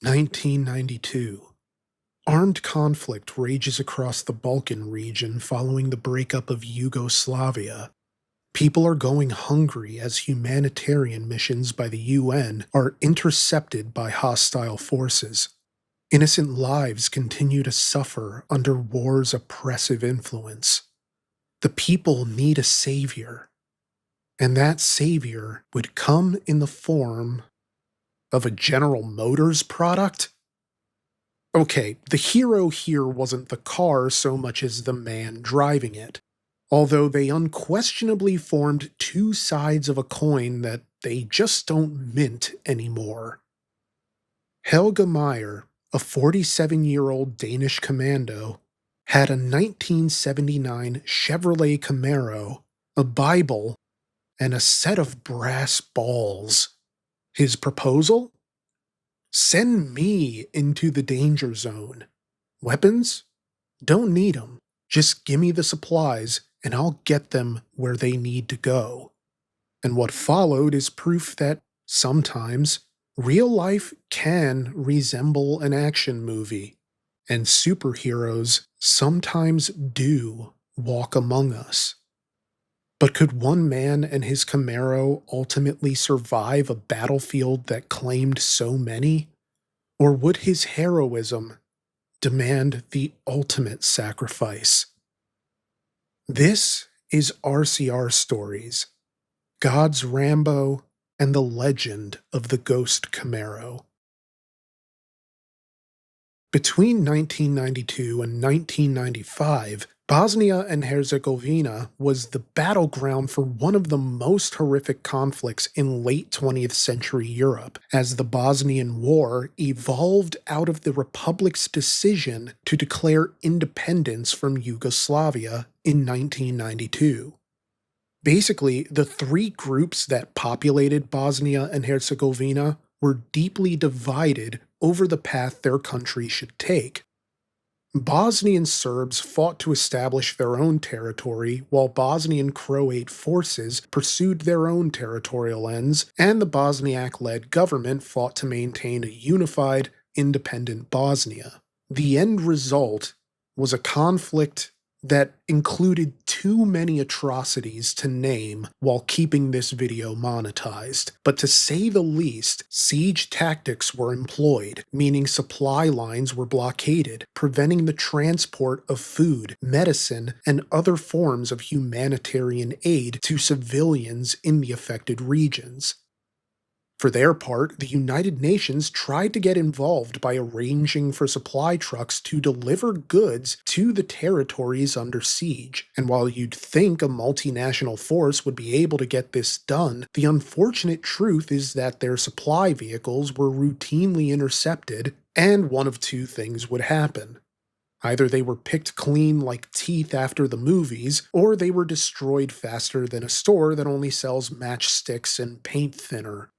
1992. Armed conflict rages across the Balkan region following the breakup of Yugoslavia. People are going hungry as humanitarian missions by the UN are intercepted by hostile forces. Innocent lives continue to suffer under war's oppressive influence. The people need a savior, and that savior would come in the form of a General Motors product? Okay, the hero here wasn't the car so much as the man driving it, although they unquestionably formed two sides of a coin that they just don't mint anymore. Helge Meyer, a 47-year-old Danish commando, had a 1979 Chevrolet Camaro, a Bible, and a set of brass balls. His proposal? Send me into the danger zone. Weapons? Don't need 'em. Just gimme the supplies and I'll get them where they need to go. And what followed is proof that sometimes real life can resemble an action movie, and superheroes sometimes do walk among us. But could one man and his Camaro ultimately survive a battlefield that claimed so many? Or would his heroism demand the ultimate sacrifice? This is RCR Stories, God's Rambo and the Legend of the Ghost Camaro. Between 1992 and 1995, Bosnia and Herzegovina was the battleground for one of the most horrific conflicts in late 20th century Europe, as the Bosnian War evolved out of the Republic's decision to declare independence from Yugoslavia in 1992. Basically, the three groups that populated Bosnia and Herzegovina were deeply divided over the path their country should take. Bosnian Serbs fought to establish their own territory, while Bosnian Croat forces pursued their own territorial ends, and the Bosniak-led government fought to maintain a unified, independent Bosnia. The end result was a conflict that included too many atrocities to name while keeping this video monetized. But to say the least, siege tactics were employed, meaning supply lines were blockaded, preventing the transport of food, medicine, and other forms of humanitarian aid to civilians in the affected regions. For their part, the United Nations tried to get involved by arranging for supply trucks to deliver goods to the territories under siege. And while you'd think a multinational force would be able to get this done, the unfortunate truth is that their supply vehicles were routinely intercepted, and one of two things would happen. Either they were picked clean like teeth after the movies, or they were destroyed faster than a store that only sells matchsticks and paint thinner.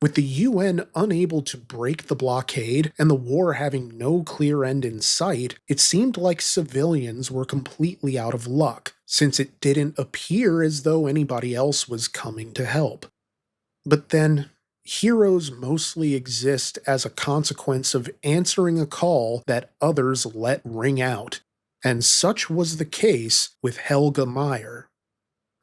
With the UN unable to break the blockade and the war having no clear end in sight, it seemed like civilians were completely out of luck, since it didn't appear as though anybody else was coming to help. But then, heroes mostly exist as a consequence of answering a call that others let ring out, and such was the case with Helge Meyer.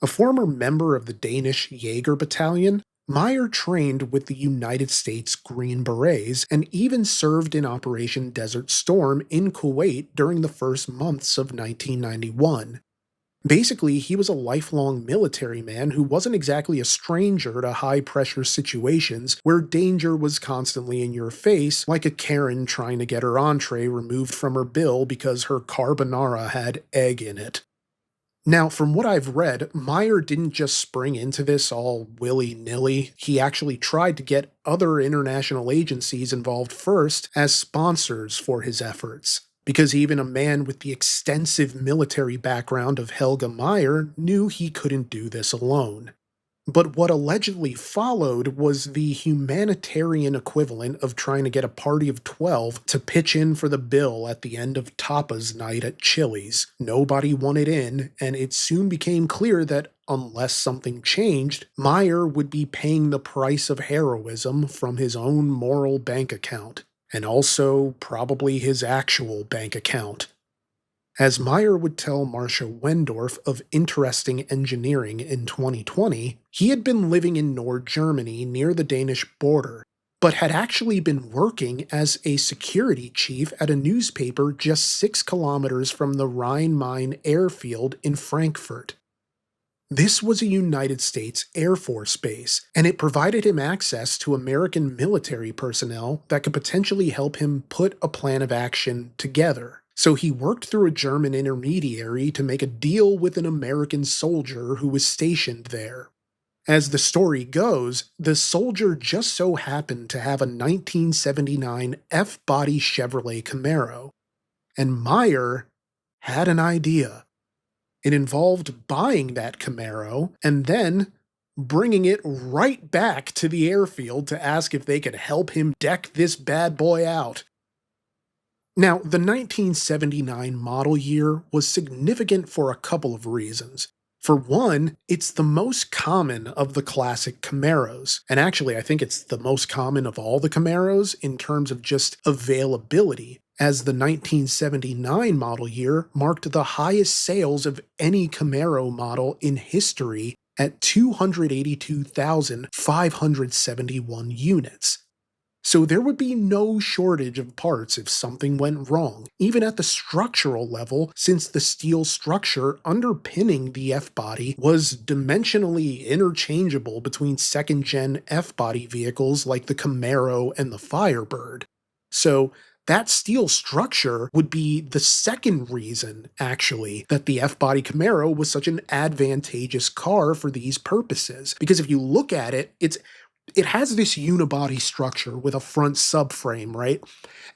A former member of the Danish Jaeger Battalion, Meyer trained with the United States Green Berets and even served in Operation Desert Storm in Kuwait during the first months of 1991. Basically, he was a lifelong military man who wasn't exactly a stranger to high-pressure situations where danger was constantly in your face, like a Karen trying to get her entree removed from her bill because her carbonara had egg in it. Now, from what I've read, Meyer didn't just spring into this all willy-nilly. He actually tried to get other international agencies involved first as sponsors for his efforts, because even a man with the extensive military background of Helge Meyer knew he couldn't do this alone. But what allegedly followed was the humanitarian equivalent of trying to get a party of 12 to pitch in for the bill at the end of tapas night at Chili's. Nobody wanted in, and it soon became clear that unless something changed, Meyer would be paying the price of heroism from his own moral bank account. and also probably his actual bank account. As Meyer would tell Marcia Wendorf of Interesting Engineering in 2020, he had been living in Nord Germany near the Danish border, but had actually been working as a security chief at a newspaper just 6 kilometers from the Rhein-Main airfield in Frankfurt. This was a United States Air Force base, and it provided him access to American military personnel that could potentially help him put a plan of action together. So he worked through a German intermediary to make a deal with an American soldier who was stationed there. As the story goes, the soldier just so happened to have a 1979 F-body Chevrolet Camaro, and Meyer had an idea. It involved buying that Camaro and then bringing it right back to the airfield to ask if they could help him deck this bad boy out. Now, the 1979 model year was significant for a couple of reasons. For one, it's the most common of the classic Camaros, and actually I think it's the most common of all the Camaros in terms of just availability, as the 1979 model year marked the highest sales of any Camaro model in history at 282,571 units. So there would be no shortage of parts if something went wrong, even at the structural level, since the steel structure underpinning the F-body was dimensionally interchangeable between second-gen F-body vehicles like the Camaro and the Firebird. So that steel structure would be the second reason, actually, that the F-body Camaro was such an advantageous car for these purposes. Because if you look at it, it has this unibody structure with a front subframe, right?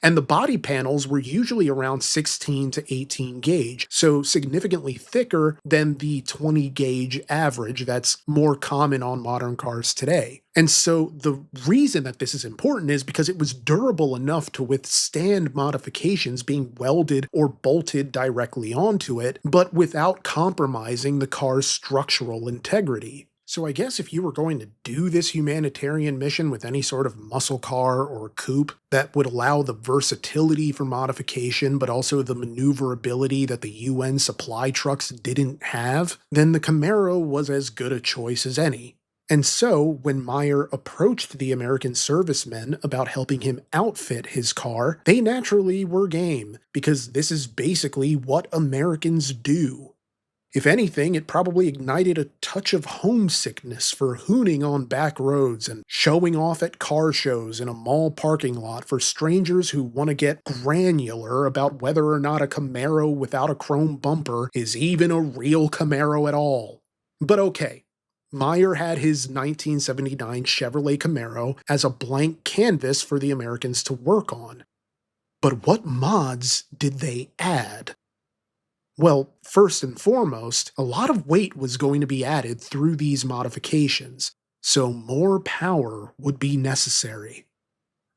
And the body panels were usually around 16 to 18 gauge, so significantly thicker than the 20 gauge average that's more common on modern cars today. And so the reason that this is important is because it was durable enough to withstand modifications being welded or bolted directly onto it, but without compromising the car's structural integrity. So I guess if you were going to do this humanitarian mission with any sort of muscle car or coupe that would allow the versatility for modification but also the maneuverability that the UN supply trucks didn't have, then the Camaro was as good a choice as any. And so, when Meyer approached the American servicemen about helping him outfit his car, they naturally were game, because this is basically what Americans do. If anything, it probably ignited a touch of homesickness for hooning on back roads and showing off at car shows in a mall parking lot for strangers who want to get granular about whether or not a Camaro without a chrome bumper is even a real Camaro at all. But okay, Meyer had his 1979 Chevrolet Camaro as a blank canvas for the Americans to work on. But what mods did they add? Well, first and foremost, a lot of weight was going to be added through these modifications, so more power would be necessary.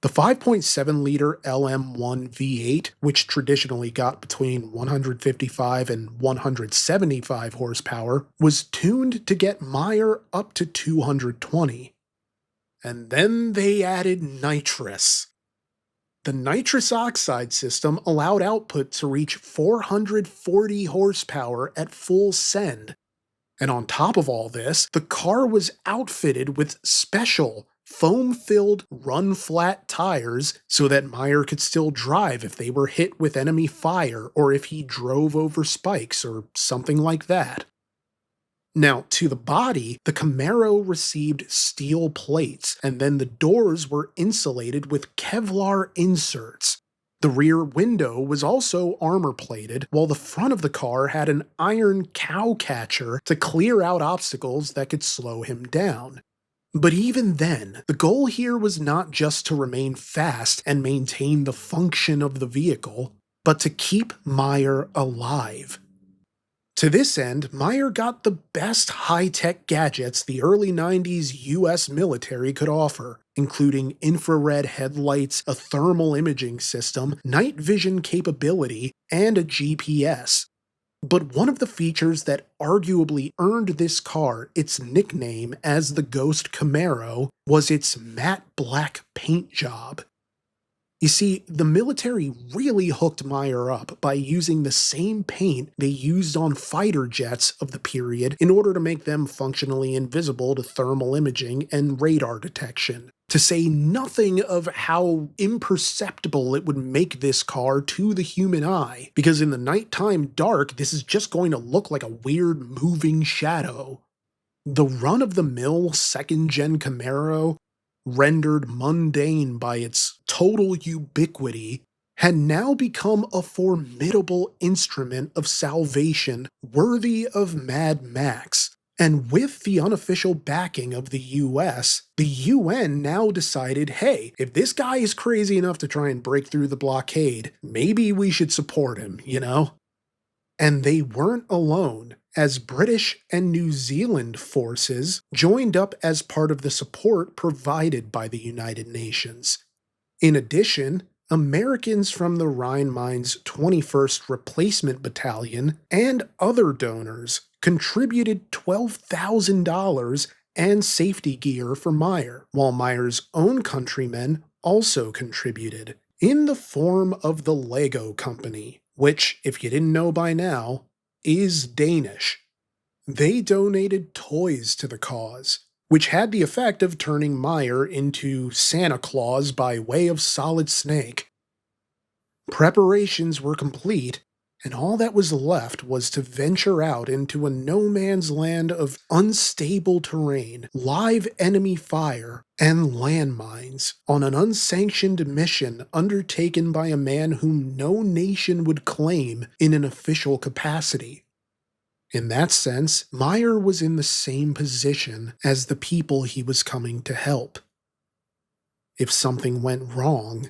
The 5.7-liter LM1 V8, which traditionally got between 155 and 175 horsepower, was tuned to get Meyer up to 220. And then they added nitrous. The nitrous oxide system allowed output to reach 440 horsepower at full send. And on top of all this, the car was outfitted with special foam-filled run-flat tires so that Meyer could still drive if they were hit with enemy fire or if he drove over spikes or something like that. Now, to the body, the Camaro received steel plates, and then the doors were insulated with Kevlar inserts. The rear window was also armor-plated, while the front of the car had an iron cow catcher to clear out obstacles that could slow him down. But even then, the goal here was not just to remain fast and maintain the function of the vehicle, but to keep Meyer alive. To this end, Meyer got the best high-tech gadgets the early 90s US military could offer, including infrared headlights, a thermal imaging system, night vision capability, and a GPS. But one of the features that arguably earned this car its nickname as the Ghost Camaro was its matte black paint job. You see, the military really hooked Meyer up by using the same paint they used on fighter jets of the period in order to make them functionally invisible to thermal imaging and radar detection. To say nothing of how imperceptible it would make this car to the human eye, because in the nighttime dark, this is just going to look like a weird moving shadow. The run-of-the-mill second-gen Camaro, rendered mundane by its total ubiquity, had now become a formidable instrument of salvation worthy of Mad Max. And with the unofficial backing of the US, the UN now decided, hey, if this guy is crazy enough to try and break through the blockade, maybe we should support him, you know? And they weren't alone, as British and New Zealand forces joined up as part of the support provided by the United Nations. In addition, Americans from the Rhine-Main's 21st Replacement Battalion and other donors contributed $12,000 and safety gear for Meyer, while Meyer's own countrymen also contributed, in the form of the Lego Company, which, if you didn't know by now, is Danish. They donated toys to the cause, which had the effect of turning Meyer into Santa Claus by way of Solid Snake. Preparations were complete, and all that was left was to venture out into a no-man's land of unstable terrain, live enemy fire, and landmines on an unsanctioned mission undertaken by a man whom no nation would claim in an official capacity. In that sense, Meyer was in the same position as the people he was coming to help. If something went wrong,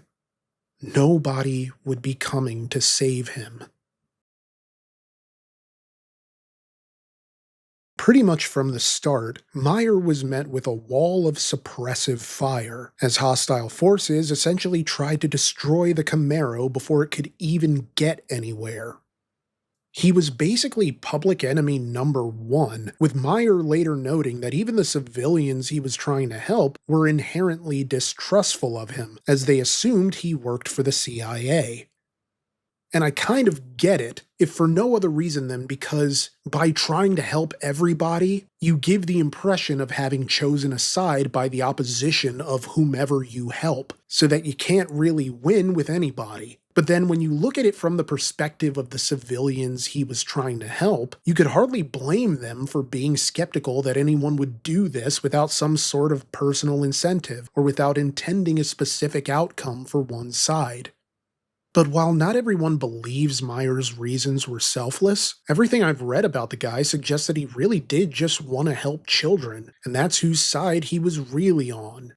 nobody would be coming to save him. Pretty much from the start, Meyer was met with a wall of suppressive fire, as hostile forces essentially tried to destroy the Camaro before it could even get anywhere. He was basically public enemy number one, with Meyer later noting that even the civilians he was trying to help were inherently distrustful of him, as they assumed he worked for the CIA. And I kind of get it, if for no other reason than because by trying to help everybody, you give the impression of having chosen a side by the opposition of whomever you help, so that you can't really win with anybody. But then when you look at it from the perspective of the civilians he was trying to help, you could hardly blame them for being skeptical that anyone would do this without some sort of personal incentive, or without intending a specific outcome for one side. But while not everyone believes Meyer's reasons were selfless, everything I've read about the guy suggests that he really did just want to help children, and that's whose side he was really on.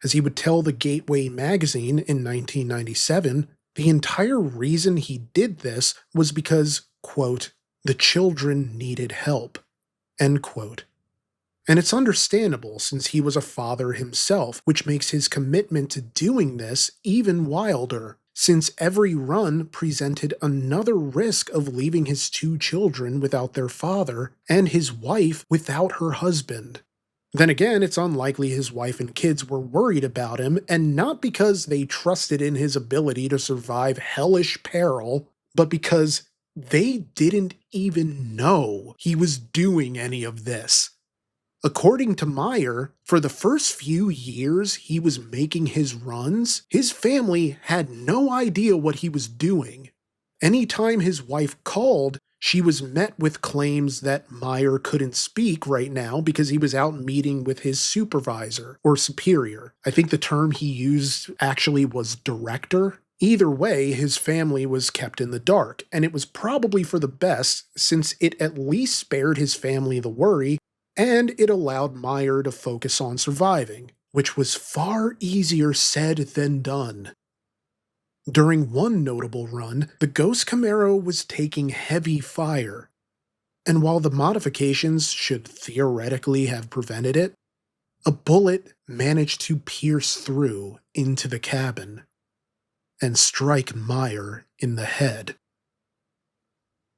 As he would tell the Gateway magazine in 1997, the entire reason he did this was because, quote, the children needed help, end quote. And it's understandable since he was a father himself, which makes his commitment to doing this even wilder, since every run presented another risk of leaving his two children without their father and his wife without her husband. Then again, it's unlikely his wife and kids were worried about him, and not because they trusted in his ability to survive hellish peril, but because they didn't even know he was doing any of this. According to Meyer, for the first few years he was making his runs, his family had no idea what he was doing. Anytime his wife called, she was met with claims that Meyer couldn't speak right now because he was out meeting with his supervisor or superior. I think the term he used actually was director. Either way, his family was kept in the dark, and it was probably for the best since it at least spared his family the worry, and it allowed Meyer to focus on surviving, which was far easier said than done. During one notable run, the Ghost Camaro was taking heavy fire, and while the modifications should theoretically have prevented it, a bullet managed to pierce through into the cabin and strike Meyer in the head.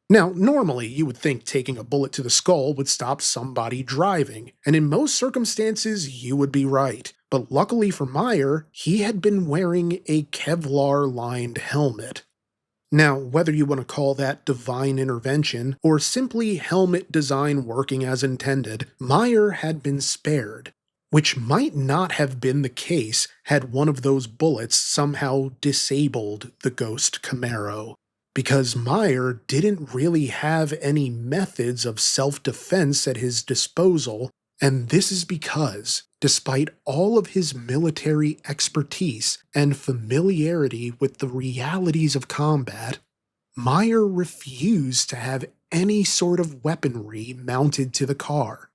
Now, normally you would think taking a bullet to the skull would stop somebody driving, and in most circumstances you would be right. But luckily for Meyer, he had been wearing a Kevlar-lined helmet. Now, whether you want to call that divine intervention or simply helmet design working as intended, Meyer had been spared, which might not have been the case had one of those bullets somehow disabled the Ghost Camaro. Because Meyer didn't really have any methods of self-defense at his disposal, and this is because, despite all of his military expertise and familiarity with the realities of combat, Meyer refused to have any sort of weaponry mounted to the car.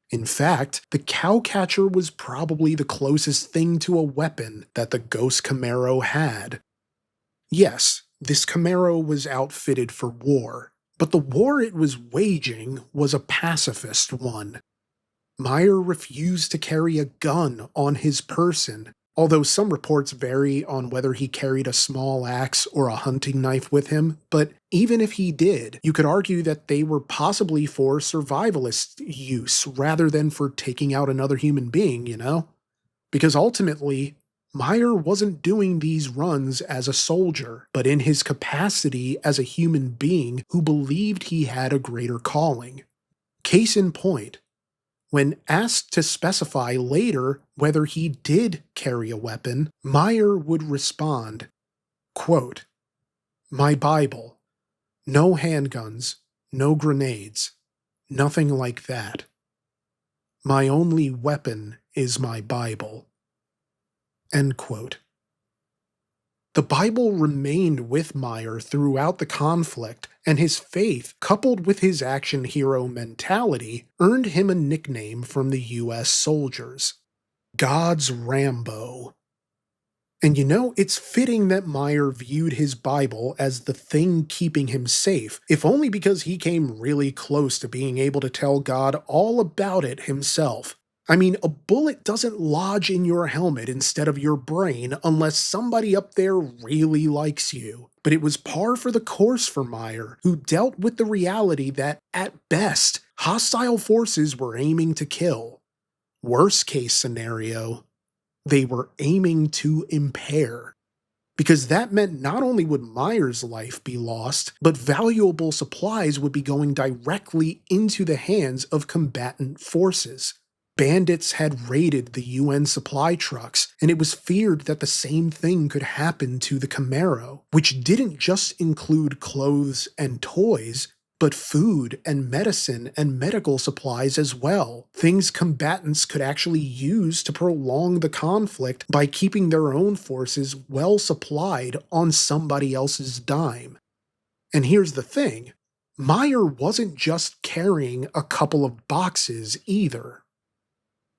In fact, the cowcatcher was probably the closest thing to a weapon that the Ghost Camaro had. Yes, this Camaro was outfitted for war, but the war it was waging was a pacifist one. Meyer refused to carry a gun on his person, although some reports vary on whether he carried a small axe or a hunting knife with him, but even if he did, you could argue that they were possibly for survivalist use rather than for taking out another human being, you know? Because ultimately, Meyer wasn't doing these runs as a soldier, but in his capacity as a human being who believed he had a greater calling. Case in point, when asked to specify later whether he did carry a weapon, Meyer would respond, quote, "My Bible. No handguns, no grenades, nothing like that. My only weapon is my Bible." End quote. The Bible remained with Meyer throughout the conflict, and his faith, coupled with his action hero mentality, earned him a nickname from the US soldiers: God's Rambo. And you know, it's fitting that Meyer viewed his Bible as the thing keeping him safe, if only because he came really close to being able to tell God all about it himself. I mean, a bullet doesn't lodge in your helmet instead of your brain unless somebody up there really likes you. But it was par for the course for Meyer, who dealt with the reality that, at best, hostile forces were aiming to kill. Worst case scenario, they were aiming to impair. Because that meant not only would Meyer's life be lost, but valuable supplies would be going directly into the hands of combatant forces. Bandits had raided the UN supply trucks, and it was feared that the same thing could happen to the Camaro, which didn't just include clothes and toys, but food and medicine and medical supplies as well. Things combatants could actually use to prolong the conflict by keeping their own forces well supplied on somebody else's dime. And here's the thing, Meyer wasn't just carrying a couple of boxes either.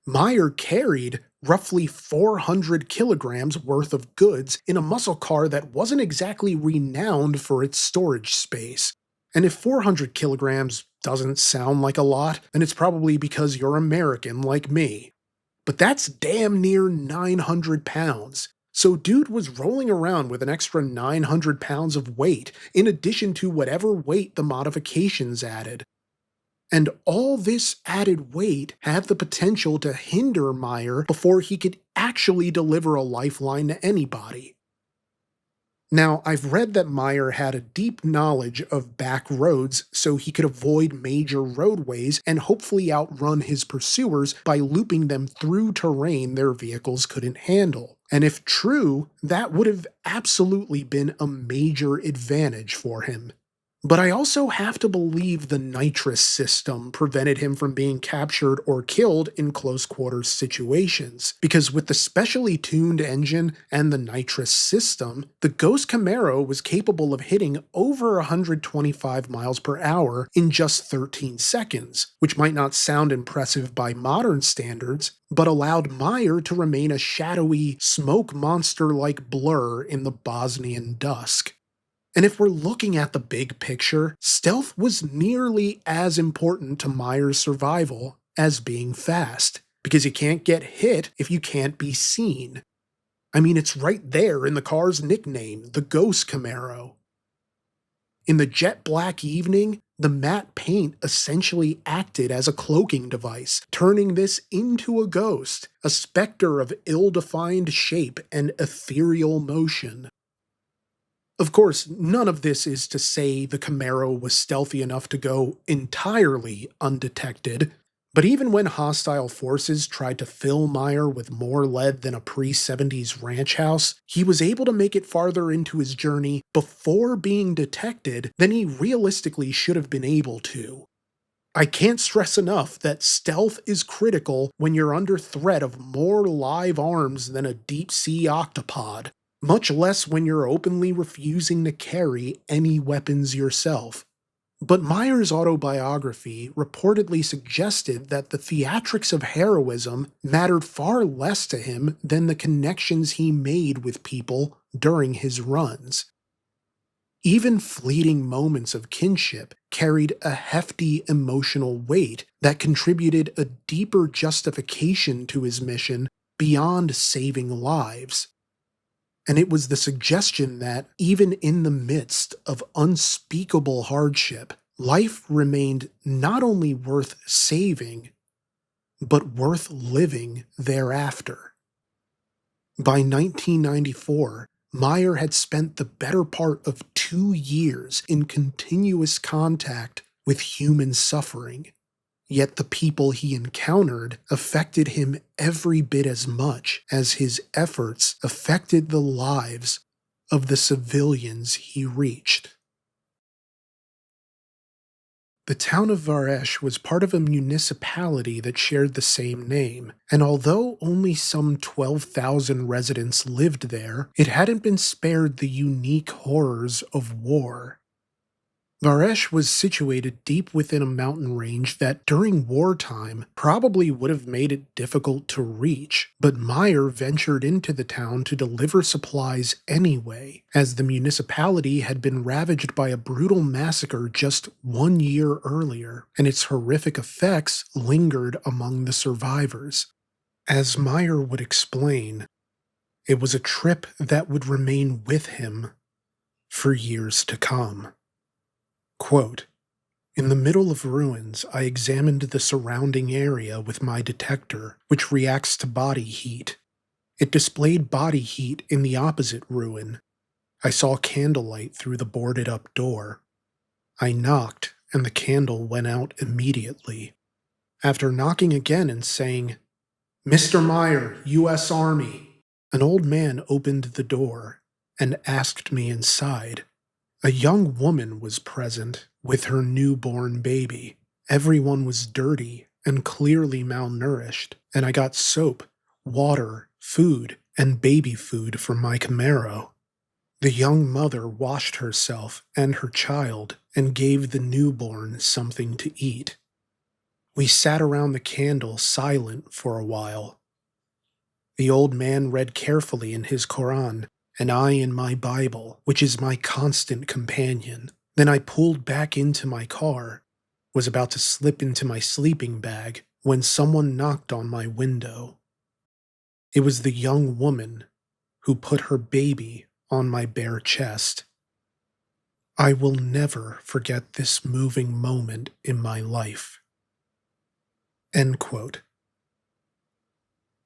Meyer carried roughly 400 kilograms worth of goods in a muscle car that wasn't exactly renowned for its storage space. And if 400 kilograms doesn't sound like a lot, then it's probably because you're American like me. But that's damn near 900 pounds. So dude was rolling around with an extra 900 pounds of weight, in addition to whatever weight the modifications added. And all this added weight had the potential to hinder Meyer before he could actually deliver a lifeline to anybody. Now, I've read that Meyer had a deep knowledge of back roads so he could avoid major roadways and hopefully outrun his pursuers by looping them through terrain their vehicles couldn't handle. And if true, that would have absolutely been a major advantage for him. But I also have to believe the nitrous system prevented him from being captured or killed in close quarters situations, because with the specially tuned engine and the nitrous system, the Ghost Camaro was capable of hitting over 125 miles per hour in just 13 seconds, which might not sound impressive by modern standards, but allowed Meyer to remain a shadowy, smoke monster-like blur in the Bosnian dusk. And if we're looking at the big picture, stealth was nearly as important to Meyer's survival as being fast, because you can't get hit if you can't be seen. I mean, it's right there in the car's nickname, the Ghost Camaro. In the jet black evening, the matte paint essentially acted as a cloaking device, turning this into a ghost, a specter of ill-defined shape and ethereal motion. Of course, none of this is to say the Camaro was stealthy enough to go entirely undetected, but even when hostile forces tried to fill Meyer with more lead than a pre-70s ranch house, he was able to make it farther into his journey before being detected than he realistically should have been able to. I can't stress enough that stealth is critical when you're under threat of more live arms than a deep-sea octopod, much less when you're openly refusing to carry any weapons yourself. But Meyer's autobiography reportedly suggested that the theatrics of heroism mattered far less to him than the connections he made with people during his runs. Even fleeting moments of kinship carried a hefty emotional weight that contributed a deeper justification to his mission beyond saving lives. And it was the suggestion that, even in the midst of unspeakable hardship, life remained not only worth saving, but worth living thereafter. By 1994, Meyer had spent the better part of 2 years in continuous contact with human suffering. Yet the people he encountered affected him every bit as much as his efforts affected the lives of the civilians he reached. The town of Varesh was part of a municipality that shared the same name, and although only some 12,000 residents lived there, it hadn't been spared the unique horrors of war. Varesh was situated deep within a mountain range that, during wartime, probably would have made it difficult to reach, but Meyer ventured into the town to deliver supplies anyway, as the municipality had been ravaged by a brutal massacre just 1 year earlier, and its horrific effects lingered among the survivors. As Meyer would explain, it was a trip that would remain with him for years to come. Quote, "In the middle of ruins, I examined the surrounding area with my detector, which reacts to body heat. It displayed body heat in the opposite ruin. I saw candlelight through the boarded-up door. I knocked, and the candle went out immediately. After knocking again and saying, 'Mr. Meyer, U.S. Army,' an old man opened the door and asked me inside. A young woman was present with her newborn baby. Everyone was dirty and clearly malnourished, and I got soap, water, food, and baby food from my Camaro. The young mother washed herself and her child and gave the newborn something to eat. We sat around the candle silent for a while. The old man read carefully in his Koran, and I in my Bible, which is my constant companion. Then I pulled back into my car, was about to slip into my sleeping bag, when someone knocked on my window. It was the young woman who put her baby on my bare chest. I will never forget this moving moment in my life." End quote.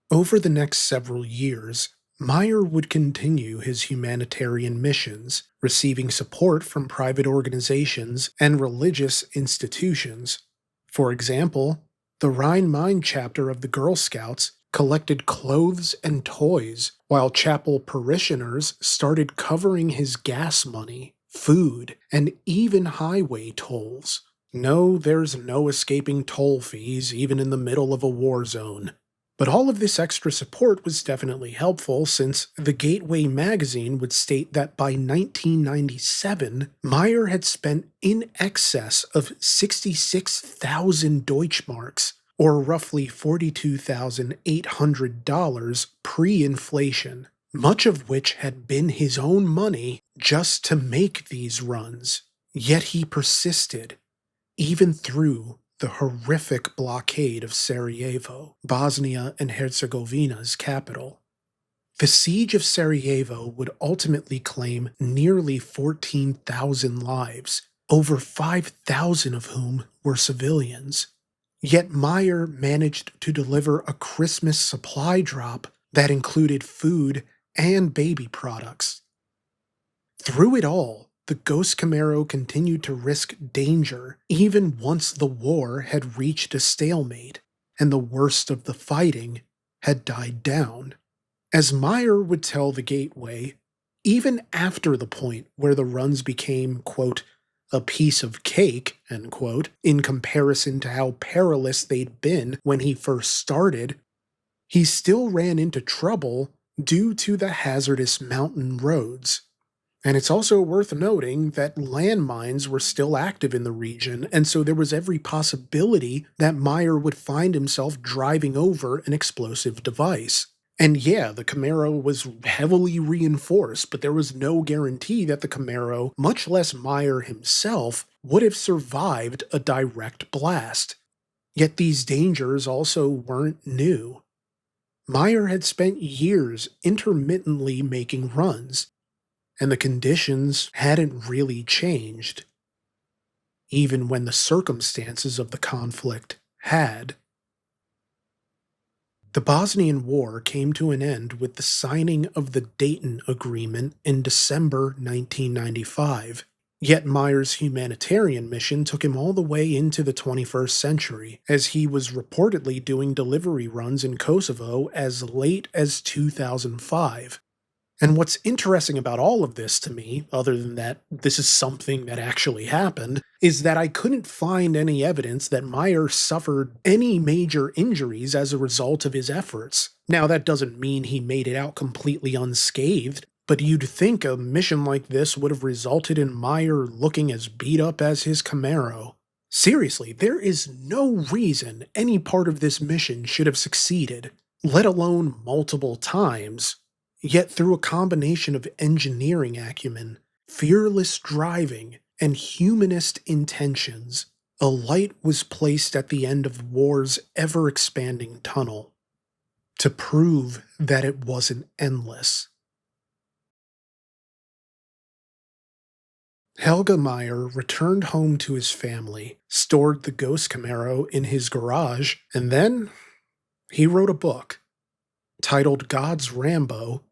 Over the next several years, Meyer would continue his humanitarian missions, receiving support from private organizations and religious institutions. For example, the Rhine-Main chapter of the Girl Scouts collected clothes and toys, while chapel parishioners started covering his gas money, food, and even highway tolls. No, there's no escaping toll fees even in the middle of a war zone. But all of this extra support was definitely helpful, since the Gateway magazine would state that by 1997, Meyer had spent in excess of 66,000 Deutschmarks, or roughly $42,800 pre-inflation, much of which had been his own money just to make these runs. Yet he persisted, even through the horrific blockade of Sarajevo, Bosnia and Herzegovina's capital. The siege of Sarajevo would ultimately claim nearly 14,000 lives, over 5,000 of whom were civilians. Yet Meyer managed to deliver a Christmas supply drop that included food and baby products. Through it all, the Ghost Camaro continued to risk danger even once the war had reached a stalemate and the worst of the fighting had died down. As Meyer would tell the Gateway, even after the point where the runs became, quote, a piece of cake, end quote, in comparison to how perilous they'd been when he first started, he still ran into trouble due to the hazardous mountain roads. And it's also worth noting that landmines were still active in the region, and so there was every possibility that Meyer would find himself driving over an explosive device. And yeah, the Camaro was heavily reinforced, but there was no guarantee that the Camaro, much less Meyer himself, would have survived a direct blast. Yet these dangers also weren't new. Meyer had spent years intermittently making runs, and the conditions hadn't really changed, even when the circumstances of the conflict had. The Bosnian War came to an end with the signing of the Dayton Agreement in December 1995. Yet Meyer's humanitarian mission took him all the way into the 21st century, as he was reportedly doing delivery runs in Kosovo as late as 2005. And what's interesting about all of this to me, other than that this is something that actually happened, is that I couldn't find any evidence that Meyer suffered any major injuries as a result of his efforts. Now, that doesn't mean he made it out completely unscathed, but you'd think a mission like this would have resulted in Meyer looking as beat up as his Camaro. Seriously, there is no reason any part of this mission should have succeeded, let alone multiple times. Yet through a combination of engineering acumen, fearless driving, and humanist intentions, a light was placed at the end of war's ever-expanding tunnel to prove that it wasn't endless. Helge Meyer returned home to his family, stored the Ghost Camaro in his garage, and then he wrote a book titled God's Rambo.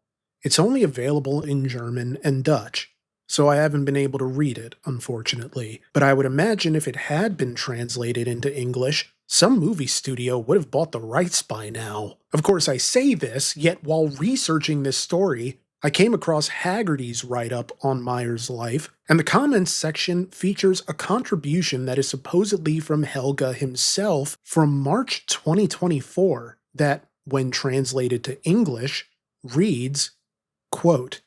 It's only available in German and Dutch, so I haven't been able to read it, unfortunately. But I would imagine if it had been translated into English, some movie studio would have bought the rights by now. Of course, I say this, yet while researching this story, I came across Haggerty's write-up on Meyer's life, and the comments section features a contribution that is supposedly from Helge himself from March 2024 that, when translated to English, reads, quote,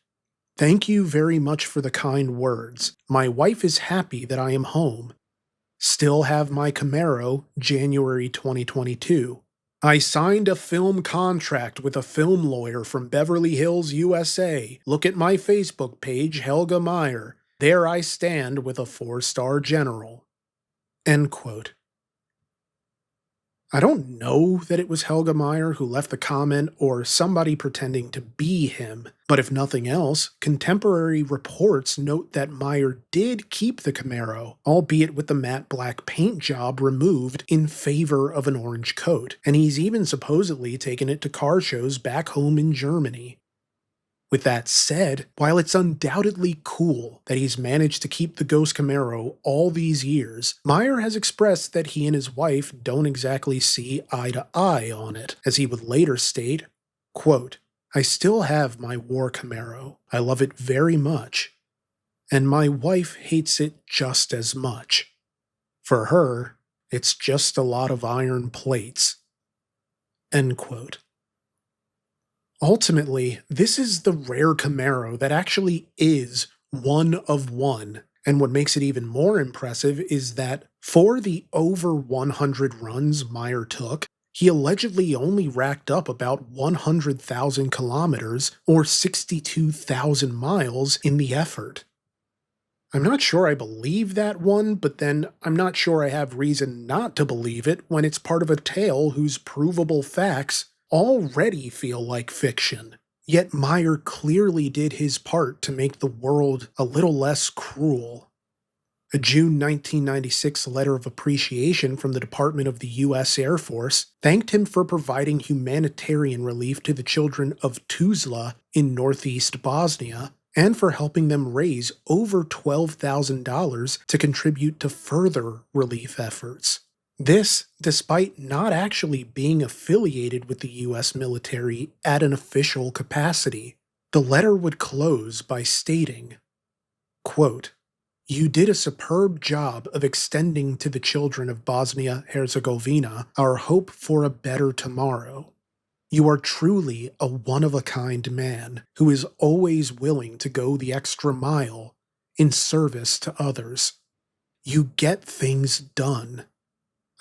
"Thank you very much for the kind words. My wife is happy that I am home. Still have my Camaro, January 2022. I signed a film contract with a film lawyer from Beverly Hills, USA. Look at my Facebook page, Helge Meyer. There I stand with a 4-star general." End quote. I don't know that it was Helge Meyer who left the comment or somebody pretending to be him, but if nothing else, contemporary reports note that Meyer did keep the Camaro, albeit with the matte black paint job removed in favor of an orange coat, and he's even supposedly taken it to car shows back home in Germany. With that said, while it's undoubtedly cool that he's managed to keep the Ghost Camaro all these years, Meyer has expressed that he and his wife don't exactly see eye to eye on it, as he would later state, quote, "I still have my war Camaro. I love it very much. And my wife hates it just as much. For her, it's just a lot of iron plates." End quote. Ultimately, this is the rare Camaro that actually is one of one, and what makes it even more impressive is that for the over 100 runs Meyer took, he allegedly only racked up about 100,000 kilometers or 62,000 miles in the effort. I'm not sure I believe that one, but then I'm not sure I have reason not to believe it when it's part of a tale whose provable facts already feel like fiction. Yet Meyer clearly did his part to make the world a little less cruel. A June 1996 letter of appreciation from the Department of the U.S. Air Force thanked him for providing humanitarian relief to the children of Tuzla in northeast Bosnia and for helping them raise over $12,000 to contribute to further relief efforts. This, despite not actually being affiliated with the U.S. military at an official capacity. The letter would close by stating, quote, "You did a superb job of extending to the children of Bosnia-Herzegovina our hope for a better tomorrow. You are truly a one-of-a-kind man who is always willing to go the extra mile in service to others. You get things done.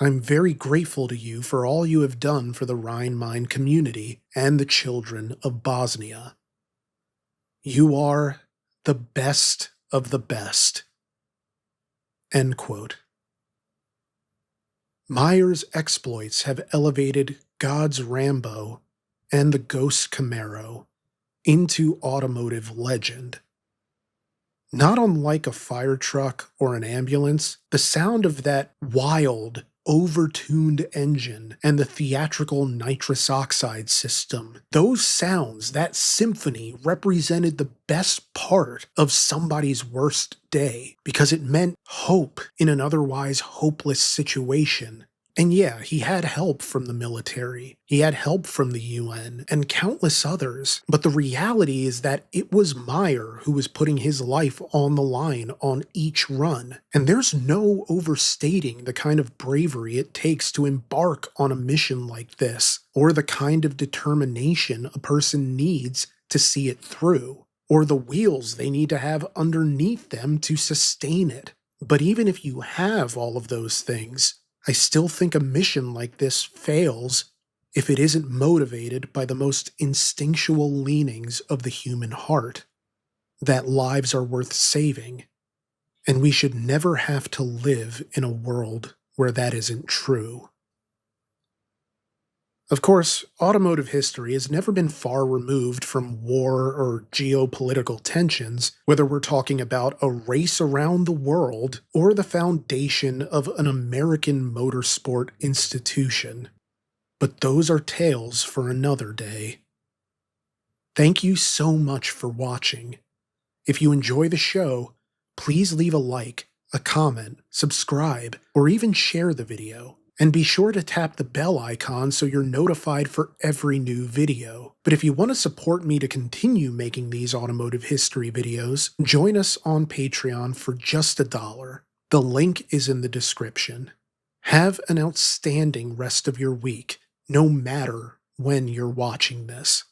I'm very grateful to you for all you have done for the Rhine-Main community and the children of Bosnia. You are the best of the best." End quote. Meyer's exploits have elevated God's Rambo and the Ghost Camaro into automotive legend. Not unlike a fire truck or an ambulance, the sound of that wild, over-tuned engine and the theatrical nitrous oxide system, those sounds, that symphony represented the best part of somebody's worst day because it meant hope in an otherwise hopeless situation. And yeah, he had help from the military, he had help from the UN, and countless others, but the reality is that it was Meyer who was putting his life on the line on each run, and there's no overstating the kind of bravery it takes to embark on a mission like this, or the kind of determination a person needs to see it through, or the wheels they need to have underneath them to sustain it. But even if you have all of those things, I still think a mission like this fails if it isn't motivated by the most instinctual leanings of the human heart, that lives are worth saving, and we should never have to live in a world where that isn't true. Of course, automotive history has never been far removed from war or geopolitical tensions, whether we're talking about a race around the world or the foundation of an American motorsport institution. But those are tales for another day. Thank you so much for watching. If you enjoy the show, please leave a like, a comment, subscribe, or even share the video. And be sure to tap the bell icon so you're notified for every new video. But if you want to support me to continue making these automotive history videos, join us on Patreon for just $1. The link is in the description. Have an outstanding rest of your week, no matter when you're watching this.